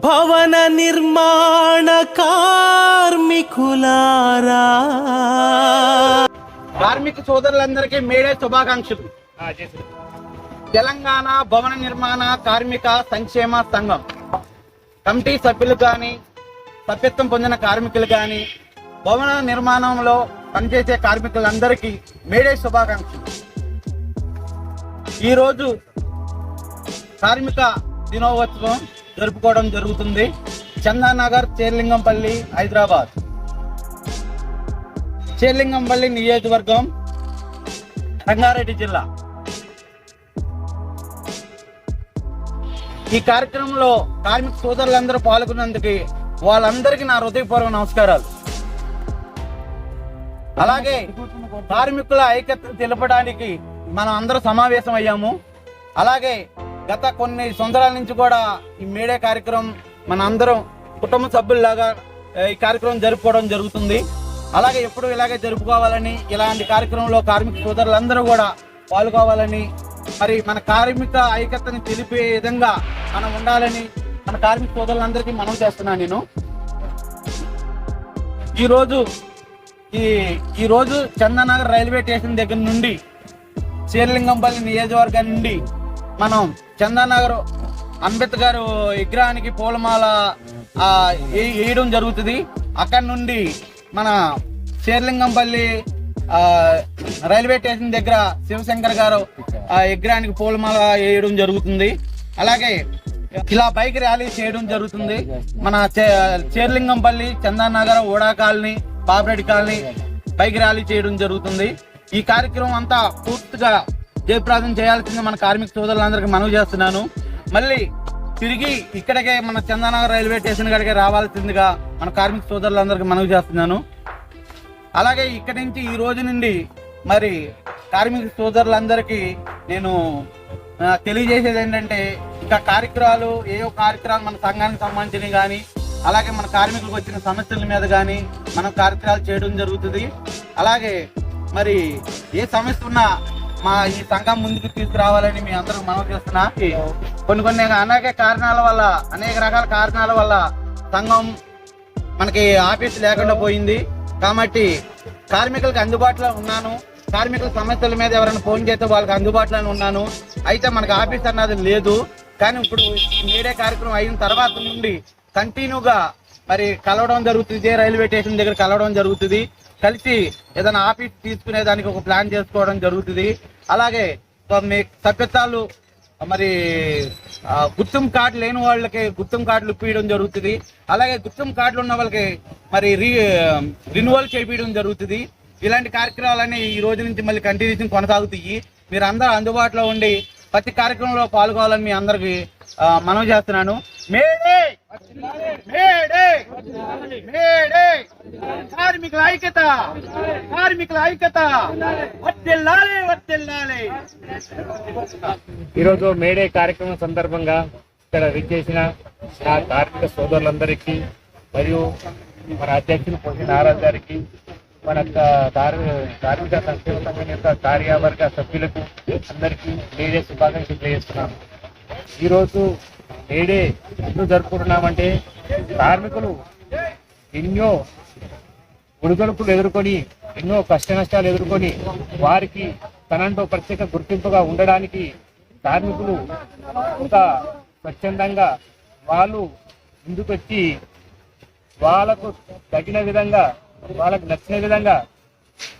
భవన నిర్మాణ కార్మికులారా, కార్మిక సోదరులందరికీ మేడే శుభాకాంక్షలు. తెలంగాణ భవన నిర్మాణ కార్మిక సంక్షేమ సంఘం కమిటీ సభ్యులు కానీ, సభ్యత్వం పొందిన కార్మికులు కానీ, భవన నిర్మాణంలో పనిచేసే కార్మికులందరికీ మేడే శుభాకాంక్షలు. ఈరోజు కార్మిక దినోత్సవం జరుపుకోవడం జరుగుతుంది. చందానగర్, చేర్లింగంపల్లి, హైదరాబాద్. చేర్లింగంపల్లి నియోజకవర్గం, రంగారెడ్డి జిల్లా. ఈ కార్యక్రమంలో కార్మిక సోదరులందరూ పాల్గొన్నందుకు వాళ్ళందరికీ నా హృదయపూర్వక నమస్కారాలు. అలాగే కార్మికుల ఐక్యతను తెలపడానికి మనం అందరూ సమావేశం అయ్యాము. అలాగే గత కొన్ని సంవత్సరాల నుంచి కూడా ఈ మేడే కార్యక్రమం మన అందరం కుటుంబ సభ్యుల్లాగా ఈ కార్యక్రమం జరుపుకోవడం జరుగుతుంది. అలాగే ఎప్పుడు ఇలాగే జరుపుకోవాలని, ఇలాంటి కార్యక్రమంలో కార్మిక సోదరులందరూ కూడా పాల్గొవాలని, మరి మన కార్మిక ఐక్యతని తెలిపే విధంగా మనం ఉండాలని మన కార్మిక సోదరులందరికీ మనం చేస్తున్నాను. నేను ఈరోజు చందానగర్ రైల్వే స్టేషన్ దగ్గర నుండి చేర్లింగంపల్లి నియోజకవర్గం నుండి మనం చందానగర్ అంబేద్కర్ విగ్రహానికి పూలమాల వేయడం జరుగుతుంది. అక్కడి నుండి మన చేర్లింగంపల్లి రైల్వే స్టేషన్ దగ్గర శివశంకర్ గారు విగ్రహానికి పూలమాల వేయడం జరుగుతుంది. అలాగే ఇలా బైక్ ర్యాలీ చేయడం జరుగుతుంది. మన Cherlingampally, Chandanagar, Huda colony, Papireddy colony bike rally చేయడం జరుగుతుంది. ఈ కార్యక్రమం అంతా పూర్తిగా జయప్రదం చేయాల్సింది మన కార్మిక సోదరులందరికీ మనవి చేస్తున్నాను. మళ్ళీ తిరిగి ఇక్కడికే మన చందానగర్ రైల్వే స్టేషన్ కాడికే రావాల్సిందిగా మన కార్మిక సోదరులందరికీ మనవి చేస్తున్నాను. అలాగే ఇక్కడి నుంచి ఈ రోజు నుండి మరి కార్మిక సోదరులందరికీ నేను తెలియజేసేది ఏంటంటే, ఇంకా కార్యక్రమాలు మన సంఘానికి సంబంధించినవి కానీ, అలాగే మన కార్మికులకు వచ్చిన సమస్యల మీద కానీ మనం కార్యక్రమాలు చేయడం జరుగుతుంది. అలాగే మరి ఏ సమస్య ఉన్నా మా ఈ సంఘం ముందుకు తీసుకురావాలని మీ అందరూ మనవి చేస్తున్నా. కొన్ని అనేక రకాల కారణాల వల్ల సంఘం మనకి ఆఫీస్ లేకుండా పోయింది. కాబట్టి కార్మికులకు అందుబాటులో ఉన్నాను. కార్మికుల సమస్యల మీద ఎవరైనా ఫోన్ చేస్తే వాళ్ళకి అందుబాటులో ఉన్నాను. అయితే మనకి ఆఫీస్ అన్నది లేదు. కానీ ఇప్పుడు ఈ మేడే కార్యక్రమం అయిన తర్వాత నుండి కంటిన్యూగా మరి కలవడం జరుగుతుంది. ఇదే రైల్వే స్టేషన్ దగ్గర కలవడం జరుగుతుంది. కలిసి ఏదైనా ఆఫీస్ తీసుకునే దానికి ఒక ప్లాన్ చేసుకోవడం జరుగుతుంది. అలాగే మీ సభ్యత్వాలు మరి గుర్తింపు కార్డు లేని వాళ్ళకి గుర్తింపు కార్డులు ఇప్పించడం జరుగుతుంది. అలాగే గుర్తింపు కార్డులు ఉన్న వాళ్ళకి మరి రిన్యువల్ చేయించడం జరుగుతుంది. ఇలాంటి కార్యక్రమాలన్నీ ఈ రోజు నుంచి మళ్ళీ కంటిన్యూషన్ కొనసాగుతాయి. మీరు అందరూ అందుబాటులో ఉండి ప్రతి కార్యక్రమంలో పాల్గొవాలని మీ అందరికి మనవి చేస్తున్నాను. మేడే మేడే మేడే కార్మికుల ఐక్యత, కార్మికుల ఐక్యత వర్ధిల్లాలి, వర్ధిల్లాలి. ఈరోజు మేడే కార్యక్రమం సందర్భంగా ఇక్కడ విచ్చేసిన నా కార్మిక సోదరులందరికీ మరియు మన అధ్యక్షులు పొందిన నారాజ్ గారికి, మన కార్మిక సంక్షేమ సంఘం యొక్క కార్యవర్గ సభ్యులకు అందరికీ మేడే శుభాకాంక్షలు తెలియజేస్తున్నాను. ఈరోజు మేడే ఎందుకు జరుపుకుంటున్నామంటే, కార్మికులు ఎన్నో ఒడిదుడుకులు ఎదుర్కొని, ఎన్నో కష్ట నష్టాలు ఎదుర్కొని వారికి తనంటూ ప్రత్యేక గుర్తింపుగా ఉండడానికి కార్మికులు ఇంకా స్వచ్ఛందంగా వాళ్ళు ముందుకొచ్చి వాళ్ళకు తగిన విధంగా, వాళ్ళకు నచ్చిన విధంగా,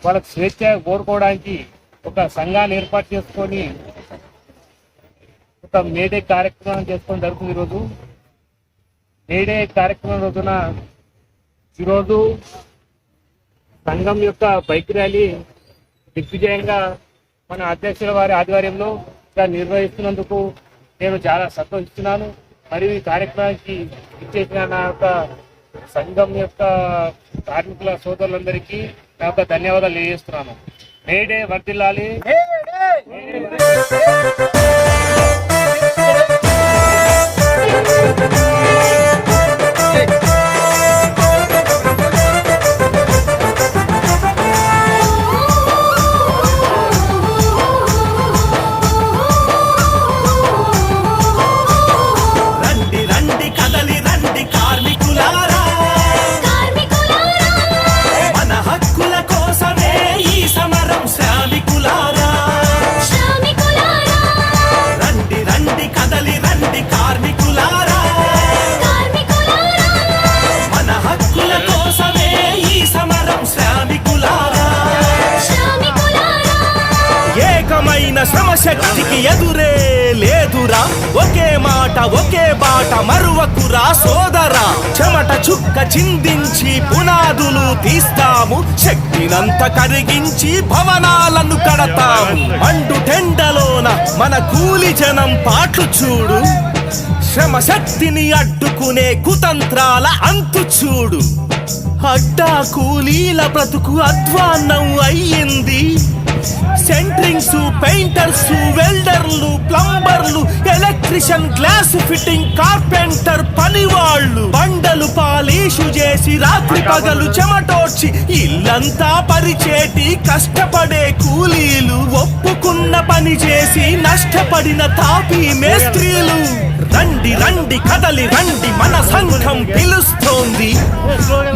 వాళ్ళకు స్వేచ్ఛ కోరుకోవడానికి ఒక సంఘాన్ని ఏర్పాటు చేసుకొని ఒక మేడే కార్యక్రమం చేసుకోవడం జరుగుతుంది. ఈరోజు మేడే కార్యక్రమం రోజున ఈరోజు సంఘం యొక్క బైక్ ర్యాలీ దిగ్విజయంగా మన అధ్యక్షుల వారి ఆధ్వర్యంలో నిర్వహిస్తున్నందుకు నేను చాలా సంతోషిస్తున్నాను. మరియు ఈ కార్యక్రమానికి ఇచ్చేసిన నా యొక్క సంఘం యొక్క కార్మికుల సోదరులందరికీ నా యొక్క ధన్యవాదాలు తెలియజేస్తున్నాను. మేడే వర్ధిల్లాలి. రండి రండి కదలి రండి. శక్తికి ఎదురే లేదురా, ఒకే మాట ఒకే బాట మరువకురా సోదరా. చెమట చుక్క చిందించి పునాదులు తీస్తాము, శక్తినంత కరిగించి భవనాలను కడతాము. మండు టెండలోన మన కూలి జనం పాట్లు చూడు, శ్రమ శక్తిని అడ్డుకునే కుతంత్రాల అంతు చూడు. అడ్డా కూలీల బ్రతుకు అధ్వాన్నం అయ్యింది. సెంట్రింగ్స్, పెయింటర్స్, వెల్డర్లు, ప్లంబర్లు, ఎలక్ట్రిషియన్, గ్లాస్ ఫిట్టింగ్, కార్పెంటర్ పనివాళ్ళు బండలు పాలిషు చేసి రాత్రి పగలు చెమటోడ్చి ఇల్లంతా పరిచేటి కష్టపడే కూలీలు, ఒప్పుకున్న పని చేసి నష్టపడిన తాపీ మేస్త్రీలు. రండి రండి కదలి రండి, మన సంఘం పిలుస్తోంది,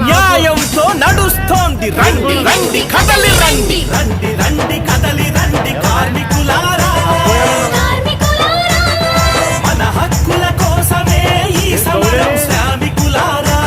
న్యాయంతో నడుస్తోంది. రండి రండి కదలి రండి, రండి రండి కదలి రండి కార్మికులారా. మన హక్కుల కోసమే ఈ సమరం శ్రామికులారా.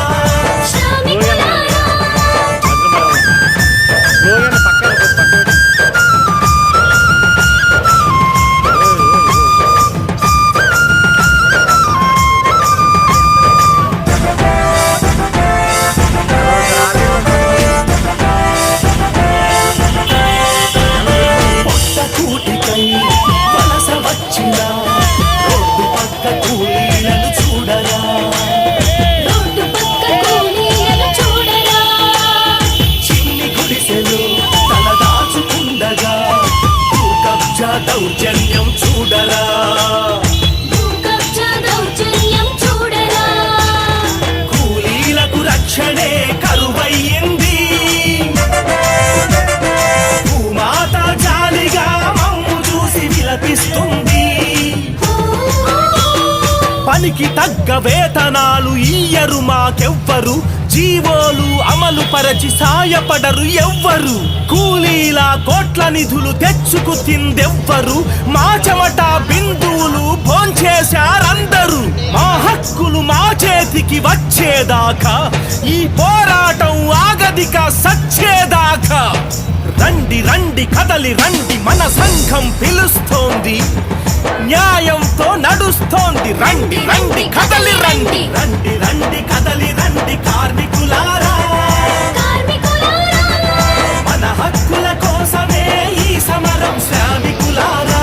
దౌర్జన్యం చూడరా, కూలీలకు రక్షణే కరువయ్యింది. భూమాత జాలిగా మమ్ము చూసి విలపిస్తుంది. పనికి తగ్గ వేతనాలు ఇయ్యరు మాకెవ్వరు, జీవోలు అమలు పరచి సాయపడరు ఎవ్వరు. కూలీల కోట్ల నిధులు తెచ్చుకు తిందెవ్వరు, మా చెమట బిందువులు భోంచేశారందరూ. మా హక్కులు మా చేతికి వచ్చేదాకా ఈ పోరాటం ఆగదిక సచ్చేదాకా. రండి రండి కదలి రండి, మన సంఘం పిలుస్తోంది, న్యాయంతో నడుస్తోంది. రండి రండి కదలి రండి, రండి రండి కదలి రండి కార్మికులారా. మన హక్కుల కోసమే ఈ సమరం శ్రామికులారా.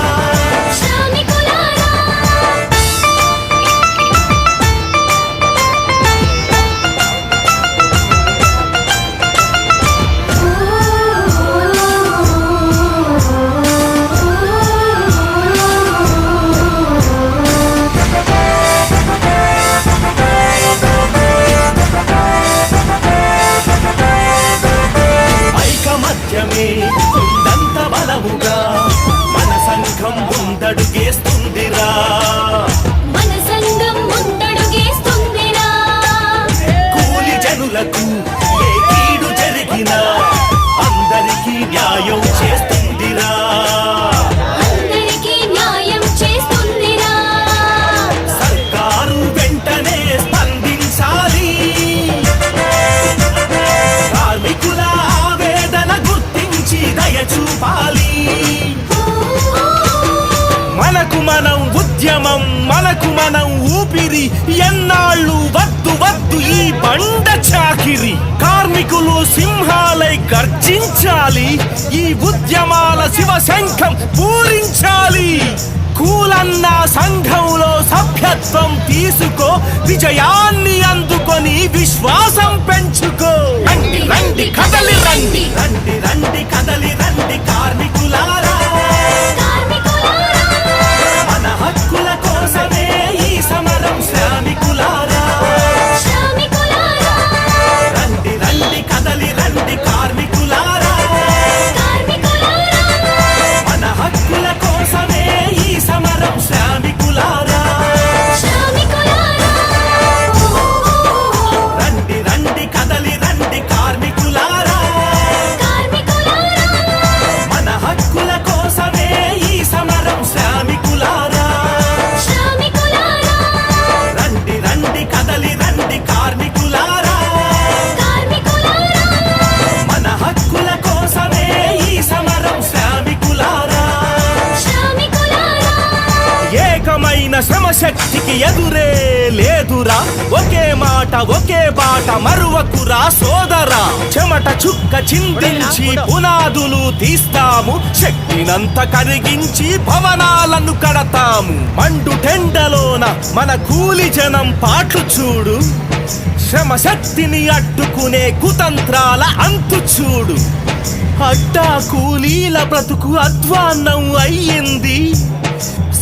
కొండంత బలముగా మన సంఘం ముందడుగేస్తుందిరా, మన సంఘం ముందడుగేస్తుందిరా. కూలి జనులకు ఏ కీడు జరిగినా అందరికీ న్యాయం చేస్తుందిరా, అందరికీ న్యాయం చేస్తుందిరా. సర్కారు వెంటనే స్పందించాలి, కార్మికుల ఆవేదన గుర్తించి దయ చూపాలి. మనకు మనం ఉద్యమం, మనకు మనం ఊపిరి, ఎన్నాళ్ళు వద్దు వద్దు ఈ బండ చాకిరి. కార్మికులు సింహాలై గర్జించాలి, ఈ ఉద్యమాల శివశంఖం పూరించాలి. కూలన్న సంఘంలో సభ్యత్వం తీసుకో, విజయాన్ని అందుకొని విశ్వాసం పెంచుకో. రండి రండి కదలి రండి, రండి రండి కదలి రండి కార్మికులారా. మన హక్కుల కోసమే ఈ సమరం శ్రామికులారా. రండి రండి కదలి రండి కార్మికులారా. మన హక్కుల కోసమే ఈ సమరం శ్రామికులారా. రండి రండి కదలి రండి కార్మికులారా. మన హక్కుల కోసం శక్తికి ఎదురే లేదురా, ఒకే మాట ఒకే బాట మరువకురా సోదరా. చెమట చుక్క చిందించి పునాదులు తీస్తాము, శక్తినంత కరిగించి భవనాలను కడతాము. మండు టెండలోన మన కూలి జనం పాట్లు చూడు, శ్రమ శక్తిని అడ్డుకునే కుతంత్రాల అంతు చూడు. అడ్డా కూలీల బ్రతుకు అధ్వాన్నం అయ్యింది.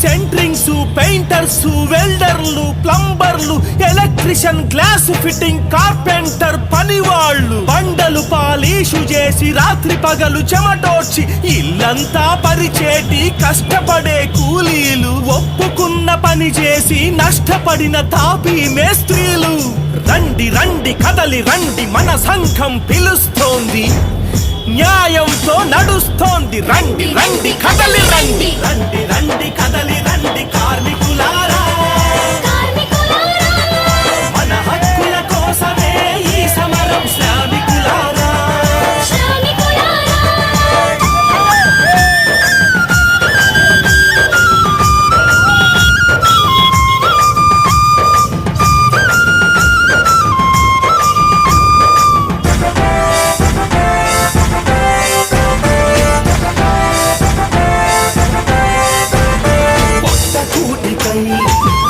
సెంట్రింగ్స్, పెయింటర్స్, వెల్డర్లు, ప్లంబర్లు, ఎలక్ట్రిషియన్, గ్లాస్ ఫిట్టింగ్, కార్పెంటర్ పనివాళ్ళు బండలు పాలీషు చేసి రాత్రి పగలు చెమటోడ్చి ఇల్లంతా పరిచేటి కష్టపడే కూలీలు, ఒప్పుకున్న పని చేసి నష్టపడిన తాపీ మేస్త్రీలు. రండి రండి కదలి రండి, మన సంఘం పిలుస్తోంది, న్యాయంతో నడుస్తోంది. రండి రండి కదలి రండి, రండి రండి కదలి రండి కార్మికులారా. మన హక్కుల కోసమే ఈ సమరం శ్రామికులారా.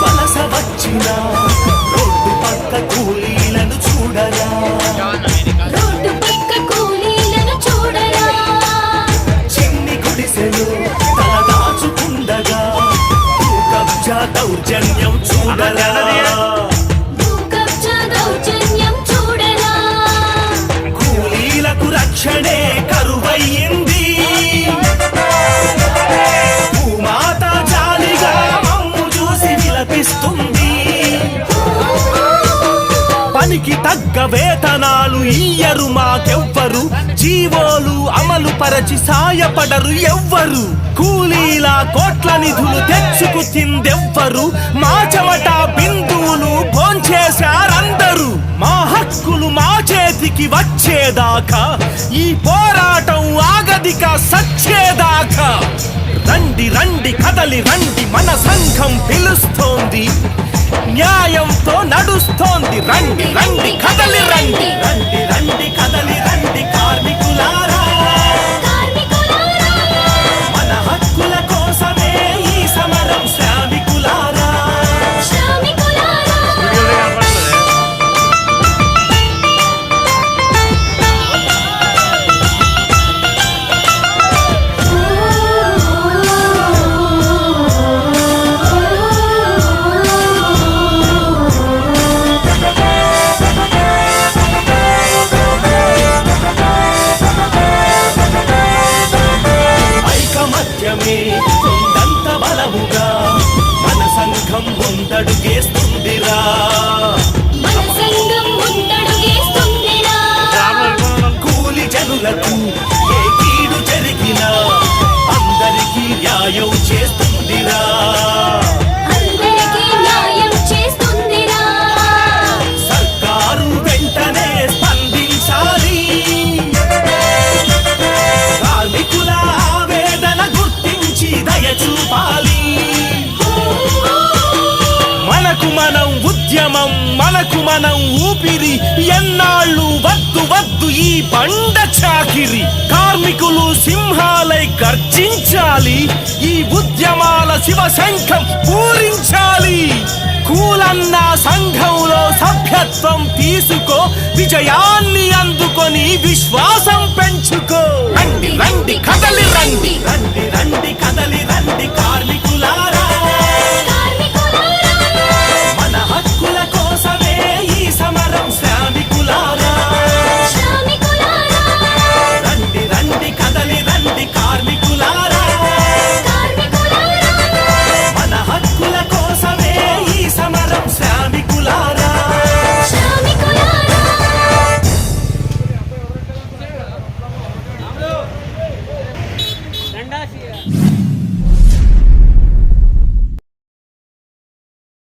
వలస వచ్చిన రోడ్డు పక్క కూలీలను చూడరా, రోడ్డు పక్క కూలీలను చూడరా. చిన్ని గుడిసెలు తల దాచుకుండగా కబ్జా దౌర్జన్యం చూడరా, భూకబ్జా దౌర్జన్యం చూడరా. కూలీలకు రక్షణే కరువయ్యింది. భూమాత జాలిగా మమ్ము చూసి విలపిస్తుంది. పనికి తగ్గ వేతనాలు ఇయ్యరు మాకెవ్వరు, జీవోలు అమలు పరచి సాయపడరు ఎవ్వరు. కూలీల కోట్ల నిధులు తెచ్చుకు తిందెవ్వరు, మా చెమట బిందువులు భోంచేశారందరూ. మా హక్కులు మా చేతికి వచ్చేదాకా ఈ పోరాటం ఆగదిక సచ్చేదాకా. రండి రండి కదలి రండి, మన సంఘం పిలుస్తోంది, న్యాయంతో నడుస్తోంది. రండి రండి కదలి రండి, రండి రండి కదలి రండి కార్మికులారా. మన హక్కుల కోసమే ఈ సమరం శ్రామికులారా. ఐకమత్యమే కొండంత బలముగా మన సంఘం ముందడుగేస్తుందిరా. మన సంఘం ముందడుగేస్తుందిరా. కూలి జనులకు ఏ కీడు జరిగినా అందరికీ న్యాయం చేస్తుందిరా. అందరికీ న్యాయం చేస్తుందిరా. సర్కారు వెంటనే స్పందించాలి, కార్మికుల ఆవేదన గుర్తించి దయ చూపాలి. మనకు మనం ఉద్యమం, మనకు మనం ఊపిరి, ఎన్నాళ్ళు వద్దు వద్దు ఈ బండ చాకిరి. కార్మికులు సింహాలై గర్జించాలి, ఈ ఉద్యమాల శివశంఖం పూరించాలి. కూలన్న సంఘంలో సభ్యత్వం తీసుకో, విజయాన్ని అందుకొని విశ్వాసం పెంచుకో. రండి రండి కదలి రండి, రండి రండి కదలి రండి కార్మికులారా.